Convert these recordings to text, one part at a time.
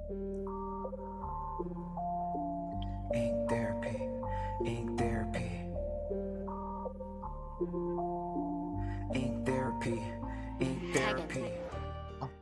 Ink therapy, ink therapy, ink therapy, ink therapy.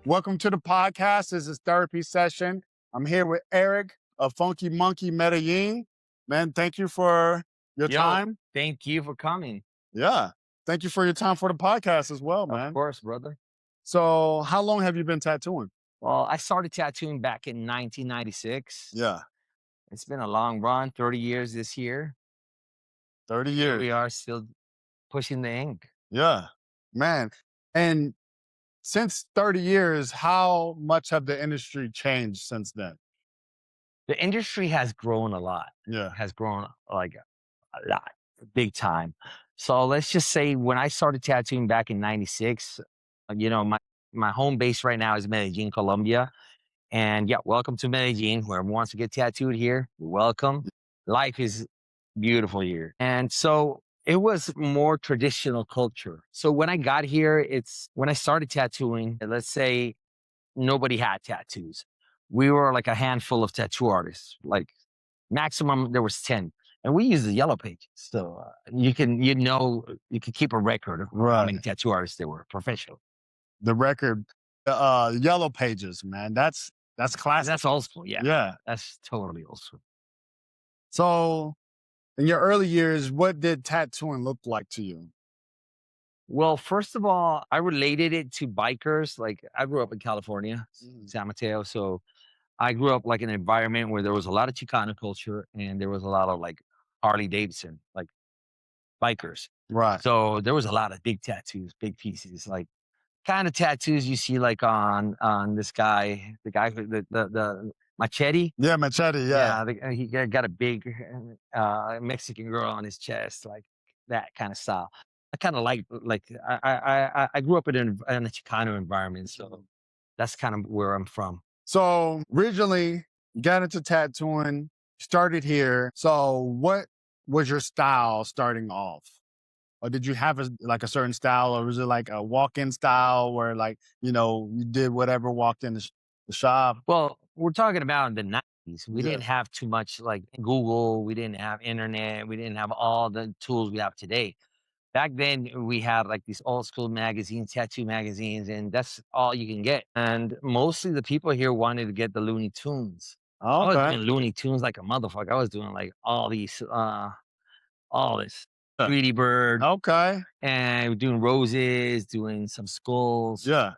Welcome to the podcast. This is therapy session. I'm here with Eric of Funky Monkey Medellín. Man, thank you for your time. Thank you for coming. Yeah. Thank you for your time for the podcast as well, man. Of course, brother. So how long have you been tattooing? Well, I started tattooing back in 1996. Yeah. It's been a long run, 30 years this year. 30 Here years. we are still pushing the ink. Yeah. Man. And since 30 years, how much have the industry changed since then? The industry has grown a lot. Yeah. Has grown like a lot, big time. So let's just say when I started tattooing back in 96, my home base right now is Medellin, Colombia. And yeah, welcome to Medellin. Whoever wants to get tattooed here, you're welcome. Life is beautiful here. And so it was more traditional culture. So when I got here, when I started tattooing, let's say nobody had tattoos. We were like a handful of tattoo artists, like maximum there was 10. And we used the yellow pages. So you can keep a record of how many tattoo artists there were professional. The record, yellow pages, man. That's classic. That's old school. Yeah. Yeah. That's totally old school. So in your early years, what did tattooing look like to you? Well, first of all, I related it to bikers. Like I grew up in California, San Mateo. So I grew up like in an environment where there was a lot of Chicano culture and there was a lot of like Harley Davidson, like bikers. Right. So there was a lot of big tattoos, big pieces, like kind of tattoos you see like on this guy, the guy who the machete. Yeah, machete. Yeah. He got a big Mexican girl on his chest, like that kind of style. I kind of like I grew up in a Chicano environment, so that's kind of where I'm from. So originally you got into tattooing, started here. So what was your style starting off? Or did you have a certain style, or was it like a walk-in style where you did whatever, walked in the shop? Well, we're talking about the 90s. We didn't have too much like Google. We didn't have internet. We didn't have all the tools we have today. Back then, we had like these old school magazines, tattoo magazines, and that's all you can get. And mostly the people here wanted to get the Looney Tunes. I was doing Looney Tunes like a motherfucker. I was doing like all this Tweety Bird. Okay. And we're doing roses, doing some skulls. Yeah.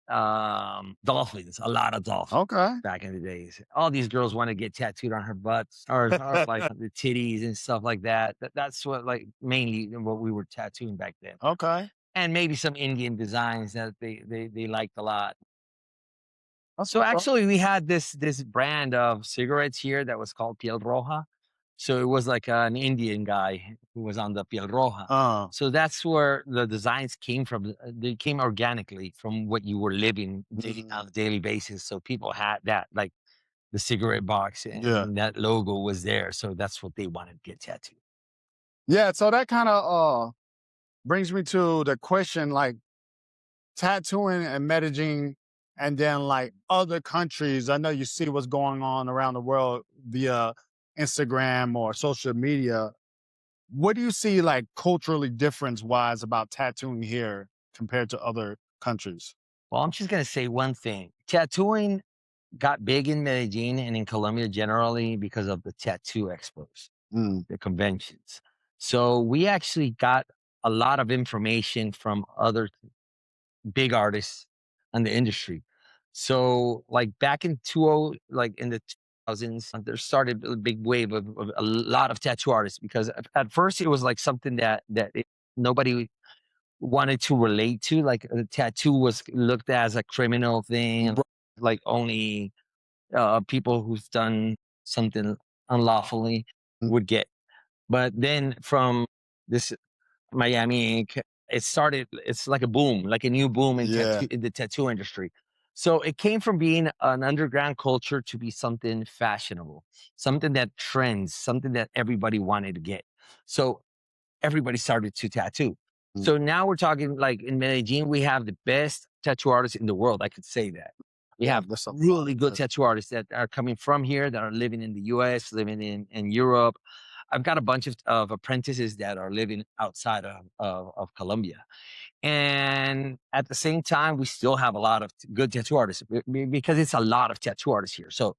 Dolphins, a lot of dolphins. Okay. Back in the days, all these girls want to get tattooed on her butts or like the titties and stuff like that. That's what like mainly what we were tattooing back then. Okay. And maybe some Indian designs that they liked a lot. That's So what's up. actually, we had this brand of cigarettes here that was called Piel Roja. So it was like an Indian guy who was on the Piel Roja. So that's where the designs came from. They came organically from what you were living on a daily basis. So people had that, like the cigarette box, and that logo was there. So that's what they wanted to get tattooed. Yeah. So that kind of brings me to the question, like tattooing and Medellin, and then like other countries. I know you see what's going on around the world via Instagram or social media. What do you see like culturally difference wise about tattooing here compared to other countries? Well, I'm just going to say one thing. Tattooing got big in Medellin and in Colombia generally because of the tattoo expos, the conventions. So we actually got a lot of information from other big artists in the industry. So like back in like in the 2000s, there started a big wave of a lot of tattoo artists because at first it was like something that nobody wanted to relate to. Like a tattoo was looked as a criminal thing, like only people who's done something unlawfully would get. But then from this Miami Ink, it's like a boom, like a new boom in the tattoo industry. So it came from being an underground culture to be something fashionable, something that trends, something that everybody wanted to get. So everybody started to tattoo. So now we're talking like in Medellin, we have the best tattoo artists in the world. I could say that. We have That's a lot really of good tattoo. tattoo artists that are coming from here, that are living in the US, living in Europe. I've got a bunch of apprentices that are living outside of Colombia. And at the same time, we still have a lot of good tattoo artists because it's a lot of tattoo artists here. So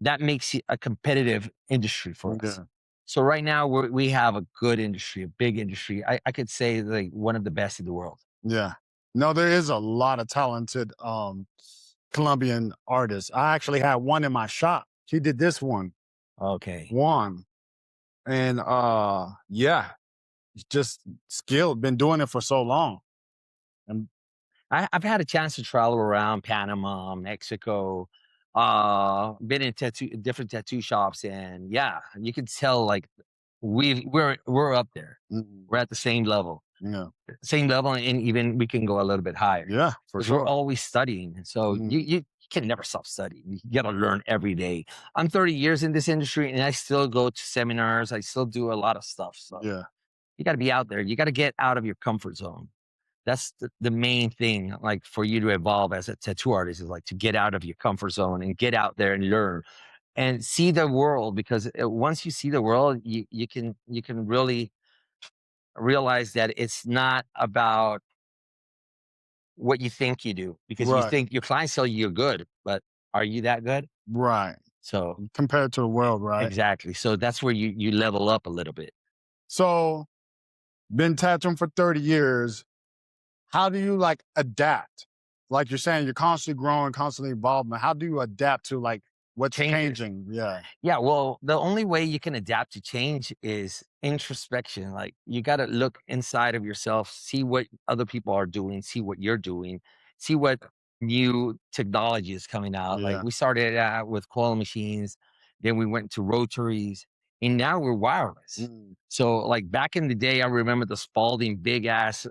that makes it a competitive industry for us. Yeah. So right now we have a good industry, a big industry. I could say like one of the best in the world. Yeah. No, there is a lot of talented Colombian artists. I actually had one in my shop. He did this one. Okay. One. And yeah, just skilled, been doing it for so long. And I've had a chance to travel around Panama, Mexico, been in different tattoo shops, and yeah, you can tell like we're up there. We're at the same level. yeah. Same level, and even we can go a little bit higher. Yeah, for 'Cause we're sure. always studying, and so Mm. you can never stop studying. You gotta learn every day. I'm 30 years in this industry, and I still go to seminars. I still do a lot of stuff. So Yeah. you gotta be out there. You gotta get out of your comfort zone. That's the main thing, like for you to evolve as a tattoo artist, is like to get out of your comfort zone and get out there and learn and see the world. Because once you see the world, you can really realize that it's not about what you think you do, because you Right. think your clients tell you you're good, but are you that good? Right. So Compared to the world, right? exactly. So that's where you level up a little bit. So been tattooing for 30 years. How do you like adapt? Like you're saying, you're constantly growing, constantly evolving. How do you adapt to like what's Changes. changing? Yeah. Yeah, well, the only way you can adapt to change is introspection. Like you got to look inside of yourself, see what other people are doing, see what you're doing, see what new technology is coming out. Like Yeah. we started out with coil machines, then we went to rotaries, and now we're wireless. Mm. So, like back in the day, I remember the Spalding big ass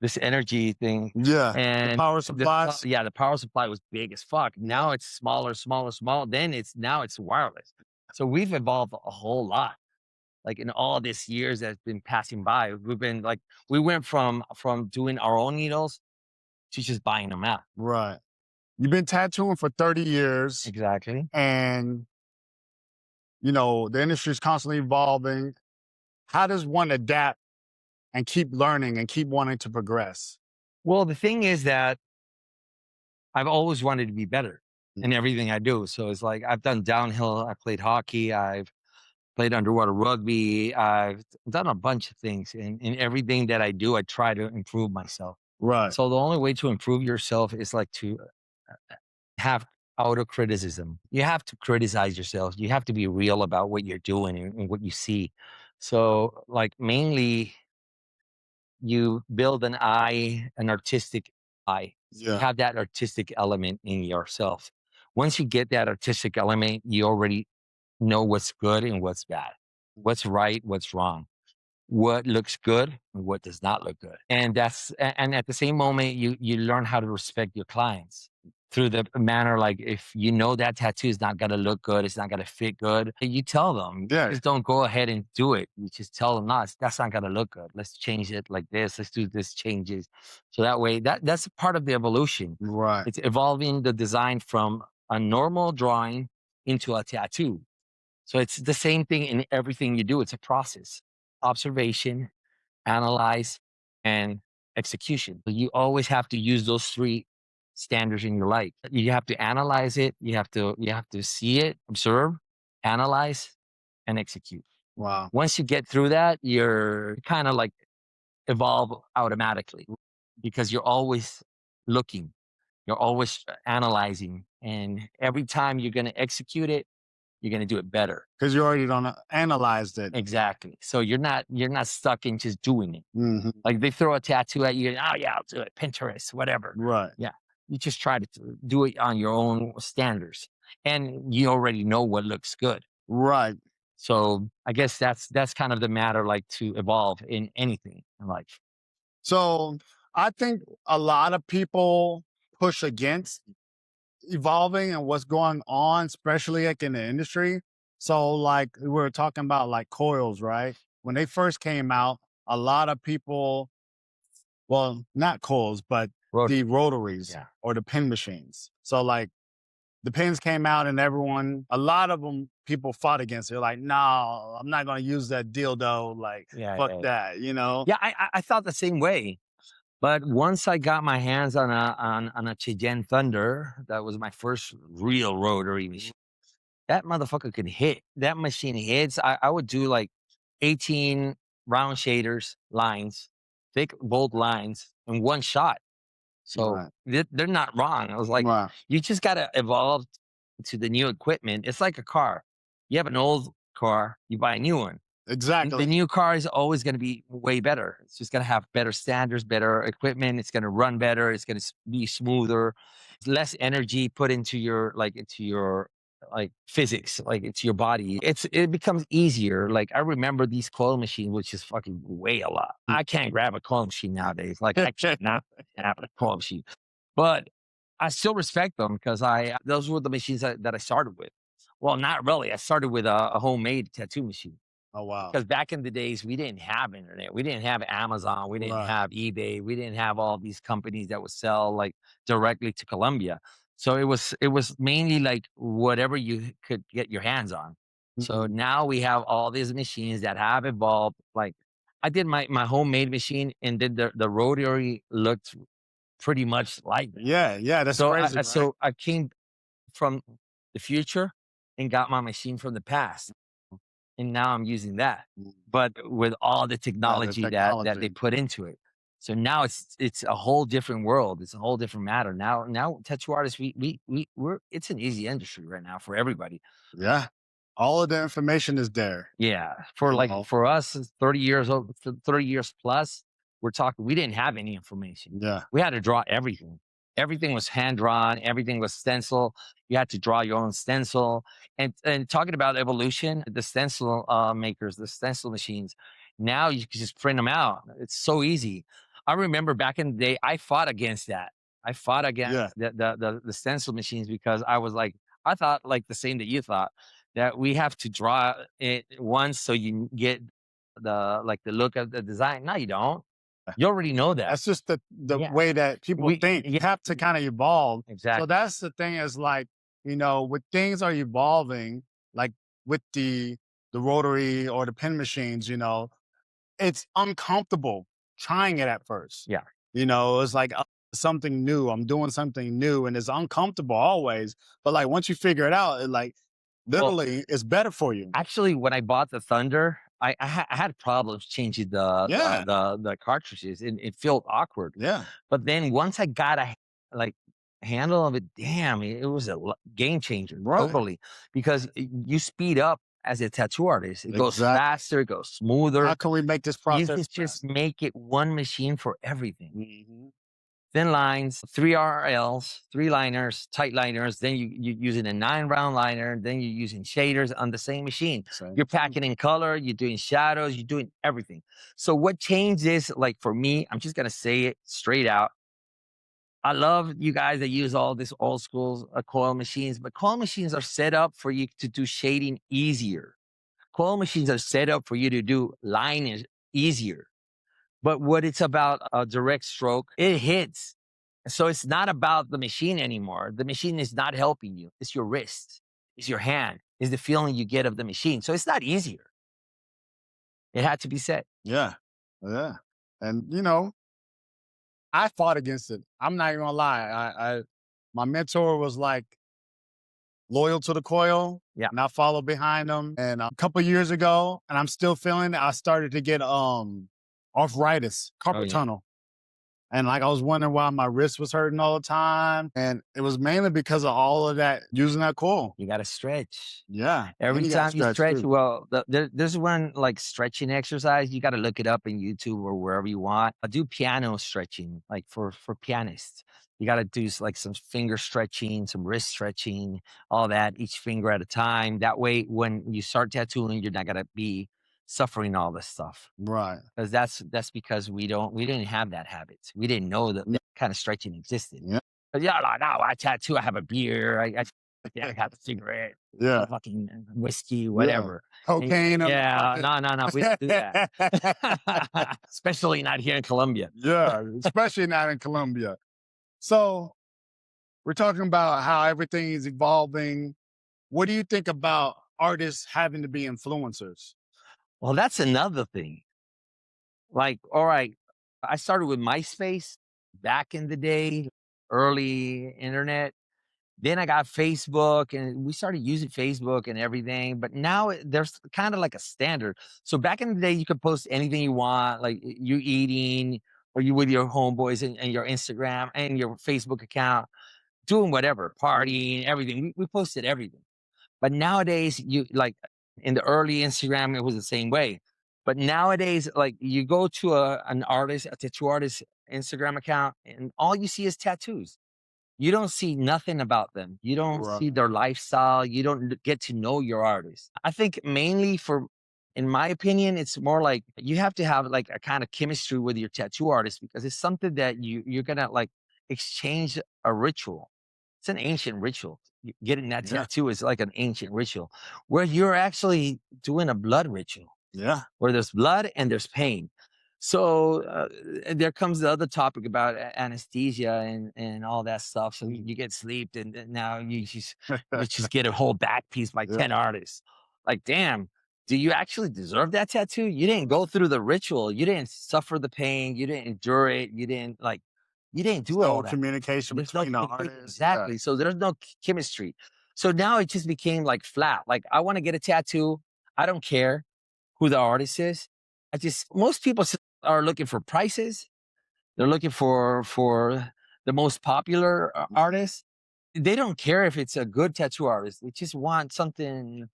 this energy thing. Yeah. The And power supplies. the power supply was big as fuck. Now it's smaller, smaller, small. Then now it's wireless. So we've evolved a whole lot. Like in all these years that's been passing by, we've been like we went from doing our own needles to just buying them out. Right. You've been tattooing for 30 years Exactly. and you know, the industry is constantly evolving. How does one adapt and keep learning and keep wanting to progress? Well, the thing is that I've always wanted to be better in everything I do. So it's like I've done downhill, I played hockey, I've played underwater rugby. I've done a bunch of things. And in everything that I do, I try to improve myself. Right. So the only way to improve yourself is like to have auto criticism. You have to criticize yourself. You have to be real about what you're doing and what you see. So, like, mainly you build an artistic eye. You Yeah. have that artistic element in yourself. Once you get that artistic element, you already know what's good and what's bad, what's right, what's wrong, what looks good and what does not look good. And and at the same moment, you learn how to respect your clients through the manner, like if you know that tattoo is not gonna look good, it's not gonna fit good, you tell them. Yeah. Just don't go ahead and do it. You just tell them, no, that's not gonna look good. Let's change it like this. Let's do this changes. So that way, that's part of the evolution. Right. It's evolving the design from a normal drawing into a tattoo. So it's the same thing in everything you do. It's a process: observation, analyze, and execution. So you always have to use those three standards in your life. You have to analyze it. You have to see it, observe, analyze, and execute. Wow. Once you get through that, you're kind of like evolve automatically, because you're always looking, you're always analyzing, and every time you're going to execute it, you're going to do it better. Because you already done analyzed it. Exactly. So you're not stuck in just doing it. Mhm. Like they throw a tattoo at you, and oh yeah, I'll do it. Pinterest, whatever. Right. Yeah. You just try to do it on your own standards. And you already know what looks good. Right. So I guess that's kind of the matter, like to evolve in anything in life. So I think a lot of people push against evolving and what's going on, especially like in the industry. So like we were talking about like coils, right? When they first came out, a lot of people, well, not coils, but the rotaries Yeah. or the pin machines. So like the pins came out and a lot of them, people fought against it. They're like, no, I'm not going to use that dildo. Like, fuck that, you know? Yeah, I thought the same way. But once I got my hands on a Cheyenne Thunder, that was my first real rotary machine. That motherfucker could hit. That machine hits. I would do like 18 round shaders, lines, thick bold lines in one shot. So they're not wrong. I was like, you just got to evolve to the new equipment. It's like a car. You have an old car, you buy a new one. Exactly. The new car is always going to be way better. It's just going to have better standards, better equipment. It's going to run better. It's going to be smoother. Less energy put into your physics, like into your body. It becomes easier. Like I remember these coil machines, which is fucking weigh a lot. I can't grab a coil machine nowadays. Like I cannot have a coil machine, but I still respect them because those were the machines that I started with. Well, not really. I started with a homemade tattoo machine. Oh, wow. Because back in the days, we didn't have internet. We didn't have Amazon. We didn't have eBay. We didn't have all these companies that would sell like directly to Colombia. So it was mainly like whatever you could get your hands on. So now we have all these machines that have evolved. Like I did my homemade machine and did the rotary looked pretty much like that. Yeah, that's crazy. So I came from the future and got my machine from the past. And now I'm using that, but with all the technology that they put into it. So now it's a whole different world. It's a whole different matter. Now tattoo artists, we're it's an easy industry right now for everybody. Yeah. All of the information is there. Yeah. For us, 30 years old, 30 years plus, we didn't have any information. Yeah. We had to draw everything. Everything was hand drawn. Everything was stencil. You had to draw your own stencil. And talking about evolution, the stencil makers, the stencil machines, now you can just print them out. It's so easy. I remember back in the day, I fought against that. I fought against the stencil machines because I thought like the same that you thought, that we have to draw it once so you get the look of the design. No, you don't. You already know that. That's just the way that people think. You have to kind of evolve. Exactly. So that's the thing is like, when things are evolving, like with the rotary or the pen machines, it's uncomfortable trying it at first. Yeah. It's like something new. I'm doing something new and it's uncomfortable always. But like once you figure it out, literally it's better for you. Actually, when I bought the Thunder, I had problems changing the cartridges, and it felt awkward. Yeah. But then once I got a handle of it, damn, it was a game changer, totally. Because you speed up as a tattoo artist. It goes faster, it goes smoother. How can we make this process? You can just make it one machine for everything. Thin lines, 3 RLs, 3 liners, tight liners. Then you're using a 9-round liner. Then you're using shaders on the same machine. You're packing in color. You're doing shadows. You're doing everything. So what changed is, like for me, I'm just going to say it straight out. I love you guys that use all this old school coil machines, but coil machines are set up for you to do shading easier. Coil machines are set up for you to do lining easier. But what it's about, a direct stroke, it hits. So it's not about the machine anymore. The machine is not helping you. It's your wrist. It's your hand. It's the feeling you get of the machine. So it's not easier. It had to be said. Yeah. Yeah. And, I fought against it. I'm not even gonna lie. My mentor was like loyal to the coil. Yeah. And I followed behind him. And a couple years ago, and I'm still feeling it, I started to get arthritis, carpal tunnel. And like I was wondering why my wrist was hurting all the time. And it was mainly because of all of that, using that coil. You got to stretch. Yeah. Every time you stretch, well, there's one like stretching exercise. You got to look it up in YouTube or wherever you want. I do piano stretching, like for pianists. You got to do like some finger stretching, some wrist stretching, all that, each finger at a time. That way, when you start tattooing, you're not going to be suffering all this stuff. Right. Because that's because we didn't have that habit. We didn't know that kind of stretching existed. Yeah. But no, I tattoo, I have a beer, I have a cigarette, fucking whiskey, whatever. Yeah. Cocaine. No, we don't do that. Especially not here in Colombia. Yeah, especially not in Colombia. So we're talking about how everything is evolving. What do you think about artists having to be influencers? Well, that's another thing. Like, all right, I started with MySpace back in the day, early internet. Then I got Facebook and we started using Facebook and everything. But now there's kind of like a standard. So back in the day, you could post anything you want, like you eating or you with your homeboys and your Instagram and your Facebook account, doing whatever, partying, everything. We posted everything. But nowadays, you like in the early Instagram, it was the same way. But nowadays, like you go to an artist, a tattoo artist Instagram account, and all you see is tattoos. You don't see nothing about them. You don't see Right. their lifestyle. You don't get to know your artist. I think mainly in my opinion, it's more like you have to have like a kind of chemistry with your tattoo artist because it's something that you're gonna like exchange a ritual. It's an ancient ritual. Getting that Yeah. tattoo is like an ancient ritual where you're actually doing a blood ritual Yeah. where there's blood and there's pain. So there comes the other topic about anesthesia and all that stuff. So you get sleep, and now you just get a whole back piece by Yeah. 10 artists. Like, damn, do you actually deserve that tattoo? You didn't go through the ritual. You didn't suffer the pain. You didn't endure it. You didn't do all No that. communication There's no between the communication. artists. Exactly. So there's no chemistry. So now it just became like flat. Like I want to get a tattoo. I don't care who the artist is. Most people are looking for prices. They're looking for the most popular artist. They don't care if it's a good tattoo artist. They just want something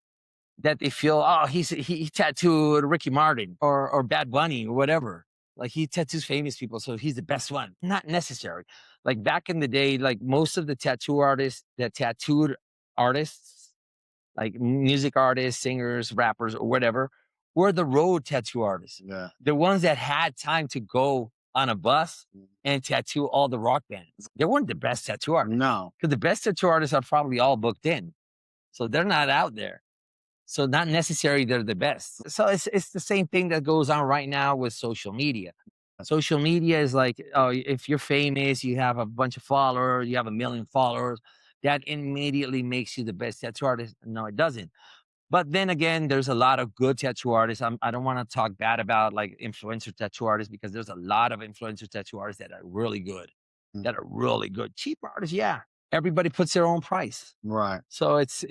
that they feel, oh, he tattooed Ricky Martin or Bad Bunny or whatever. Like he tattoos famous people, so he's the best one. Not necessary. Like back in the day, like most of the tattoo artists that tattooed artists, like music artists, singers, rappers, or whatever, were the road tattoo artists. Yeah. The ones that had time to go on a bus and tattoo all the rock bands. They weren't the best tattoo artists. No. Because the best tattoo artists are probably all booked in. So they're not out there. So not necessarily they're the best. So it's the same thing that goes on right now with social media. Social media is like, oh, if you're famous, you have a bunch of followers, you have 1 million followers, that immediately makes you the best tattoo artist. No, it doesn't. But then again, there's a lot of good tattoo artists. I don't want to talk bad about like influencer tattoo artists because there's a lot of influencer tattoo artists that are really good, that are really good. Cheap artists, yeah. Everybody puts their own price. Right. So it's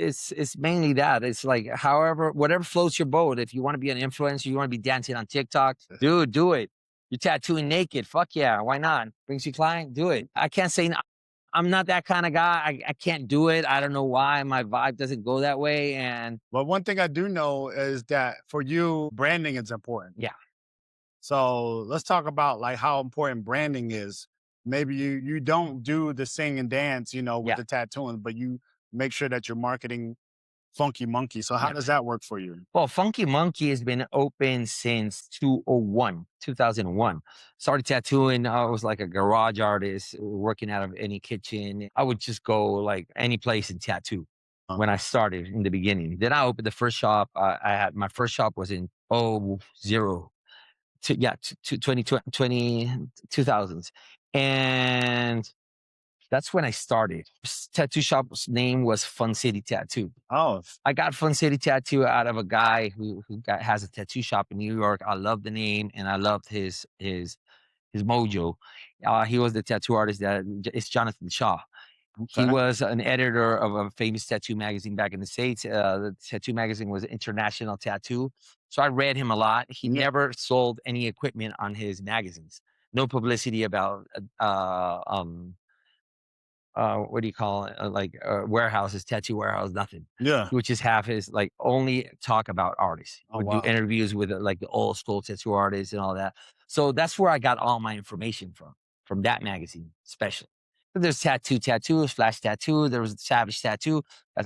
mainly that. It's like however, whatever floats your boat. If you want to be an influencer, you want to be dancing on TikTok, dude, do it. You're tattooing naked. Fuck yeah. Why not? Brings you client, do it. I can't say I'm not that kind of guy. I can't do it. I don't know why. My vibe doesn't go that way. And But one thing I do know is that for you, branding is important. yeah. So let's talk about like how important branding is. Maybe you don't do the sing and dance, with Yeah. the tattooing, but you make sure that you're marketing Funky Monkey. So how Yeah. does that work for you? Well, Funky Monkey has been open since 2001. Started tattooing. I was like a garage artist working out of any kitchen. I would just go like any place and tattoo when I started in the beginning. Then I opened the first shop. I had my first shop was in 2000s. And that's when I started. Tattoo shop's name was Fun City Tattoo. Oh, I got Fun City Tattoo out of a guy who has a tattoo shop in New York. I love the name and I loved his mojo. He was the tattoo artist it's Jonathan Shaw. He okay. was an editor of a famous tattoo magazine back in the States. The tattoo magazine was International Tattoo. So I read him a lot. He never sold any equipment on his magazines. No publicity about what do you call it? Warehouses, tattoo warehouse, nothing. Yeah. He would just have his like only talk about artists. Oh, Would wow. do interviews with like the old school tattoo artists and all that. So that's where I got all my information from that magazine, especially. But there's tattoo, Flash Tattoo. There was Savage Tattoo.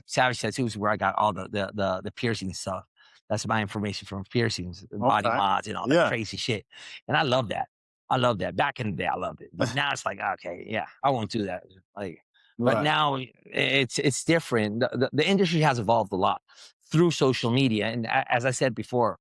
Savage Tattoo is where I got all the piercing stuff. That's my information from piercings, body Okay. mods, and all that crazy shit. And I love that. I love that. Back in the day, I loved it. But now it's like, okay, yeah, I won't do that. Like, but Right. now it's different. The industry has evolved a lot through social media, and as I said before,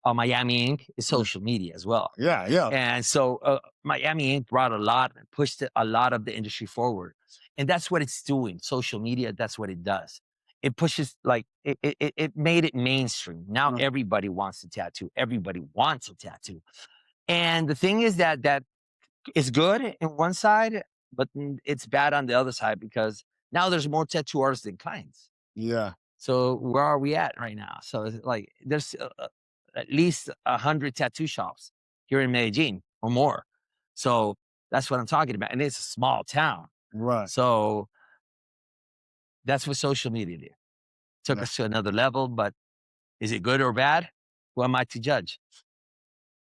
Miami Ink is social media as well. Yeah, yeah. And so Miami Ink brought a lot and pushed a lot of the industry forward. And that's what it's doing. Social media, that's what it does. It pushes, like, it made it mainstream. Now everybody wants a tattoo. Everybody wants a tattoo. And the thing is that it's good in one side, but it's bad on the other side, because now there's more tattoo artists than clients. Yeah. So where are we at right now? So it's like there's at least 100 tattoo shops here in Medellin or more. So that's what I'm talking about. And it's a small town. Right. So that's what social media did. Took us to another level, but is it good or bad? Who am I to judge?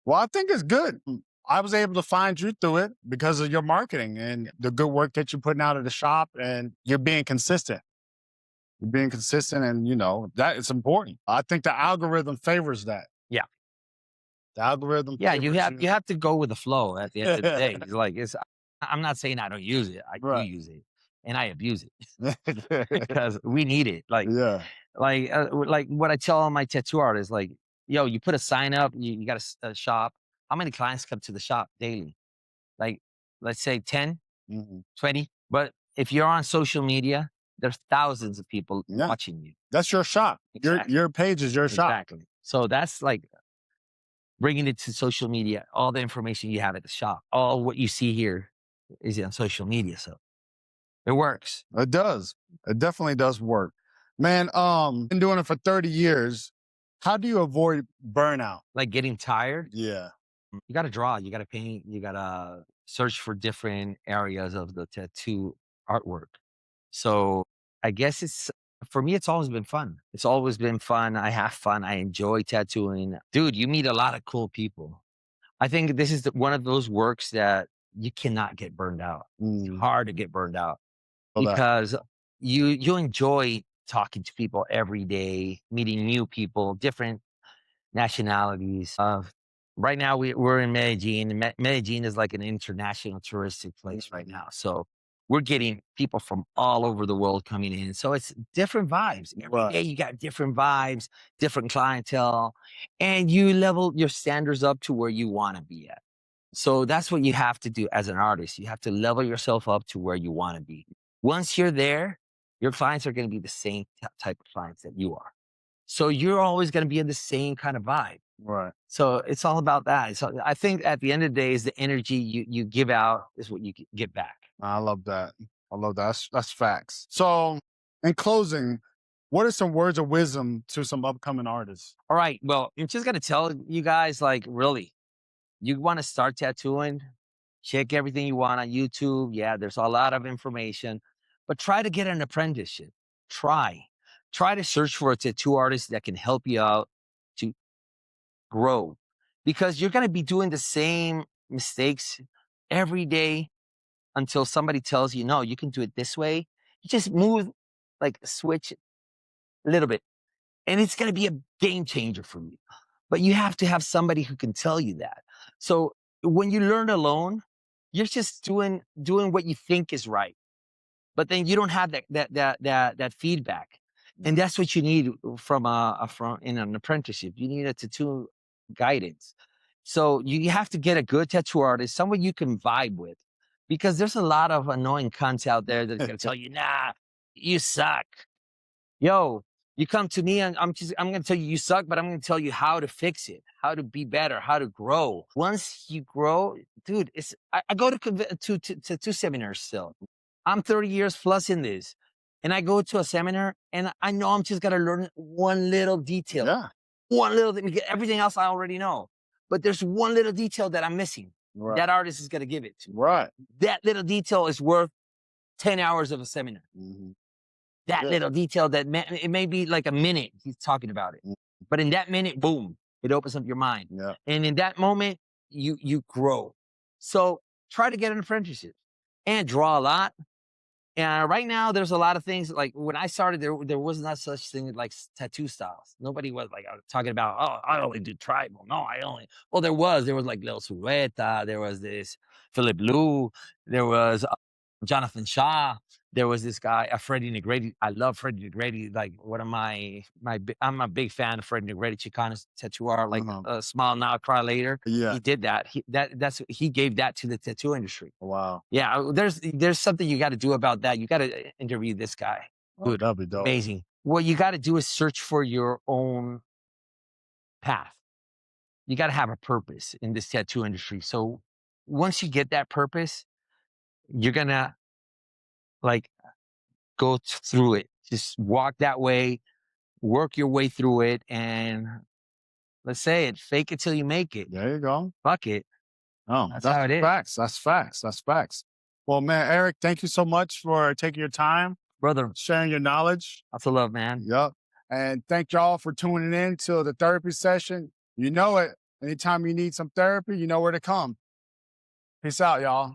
Well, I think it's good. I was able to find you through it because of your marketing and the good work that you're putting out of the shop, and you're being consistent. You're being consistent, and that is important. I think the algorithm favors that. Yeah. The algorithm. Yeah, favors you have to go with the flow at the end of the day. It's like I'm not saying I don't use it. I do use it, and I abuse it because we need it. Like what I tell all my tattoo artists, like, yo, you put a sign up, you got a shop. How many clients come to the shop daily? Like, let's say 10, 20. But if you're on social media, there's thousands of people watching you. That's your shop. Exactly. Your page is your shop. Exactly. So that's like bringing it to social media. All the information you have at the shop, all what you see here is on social media. So it works. It does. It definitely does work. Man, been doing it for 30 years. How do you avoid burnout? Like getting tired? Yeah. You got to draw, you got to paint, you got to search for different areas of the tattoo artwork. So I guess for me, it's always been fun. It's always been fun. I have fun. I enjoy tattooing. Dude, you meet a lot of cool people. I think this is one of those works that you cannot get burned out. It's hard to get burned out because you enjoy talking to people every day, meeting new people, different nationalities. Right now we're in Medellin. Medellin is like an international touristic place right now. So we're getting people from all over the world coming in. So it's different vibes. Every day you got different vibes, different clientele, and you level your standards up to where you want to be at. So that's what you have to do as an artist. You have to level yourself up to where you want to be. Once you're there, your clients are going to be the same type of clients that you are. So you're always going to be in the same kind of vibe. Right. So it's all about that. So I think at the end of the day is the energy you give out is what you get back. I love that. I love that. That's facts. So in closing, what are some words of wisdom to some upcoming artists? All right. Well, I'm just going to tell you guys, like, really, you want to start tattooing, check everything you want on YouTube. Yeah, there's a lot of information, but try to get an apprenticeship. Try to search for a tattoo artist that can help you out to grow, because you're going to be doing the same mistakes every day until somebody tells you, no, you can do it this way. You just move, like, switch a little bit, and it's going to be a game changer for you. But you have to have somebody who can tell you that. So when you learn alone, you're just doing what you think is right, but then you don't have that feedback. And that's what you need from in an apprenticeship. You need a tattoo guidance. So you have to get a good tattoo artist, someone you can vibe with, because there's a lot of annoying cunts out there that are going to tell you, nah, you suck. Yo, you come to me and I'm going to tell you suck, but I'm going to tell you how to fix it, how to be better, how to grow. Once you grow, dude, I go to tattoo seminars still. I'm 30 years plus in this. And I go to a seminar and I know I'm just going to learn one little detail. Yeah. One little thing. Everything else I already know. But there's one little detail that I'm missing. Right. That artist is going to give it to me. Right. That little detail is worth 10 hours of a seminar. That little detail it may be like a minute he's talking about it. But in that minute, boom, it opens up your mind. Yeah. And in that moment, you grow. So try to get an apprenticeship and draw a lot. And right now, there's a lot of things. Like when I started, there was not such thing like tattoo styles. Nobody was like talking about, oh, I only do tribal. No, well, there was like Lil Sueta. There was this Philip Lou. There was Jonathan Shaw. there was this guy, Freddie Negrete. I love Freddie Negrete. Like one of I'm a big fan of Freddie Negrete, Chicano tattoo art, like Smile Now, Cry Later. Yeah. He did that. He gave that to the tattoo industry. Wow. Yeah, there's something you got to do about that. You got to interview this guy. Oh, that'd be dope. Amazing. What you got to do is search for your own path. You got to have a purpose in this tattoo industry. So once you get that purpose, you're gonna like go through it. Just walk that way, work your way through it, and let's say it, fake it till you make it. There you go. Fuck it. Oh, that's how it is. Facts. That's facts. That's facts. Well, man, Eric, thank you so much for taking your time, brother, sharing your knowledge. Lots of love, man. Yep. And thank y'all for tuning in to the therapy session. You know it. Anytime you need some therapy, you know where to come. Peace out, y'all.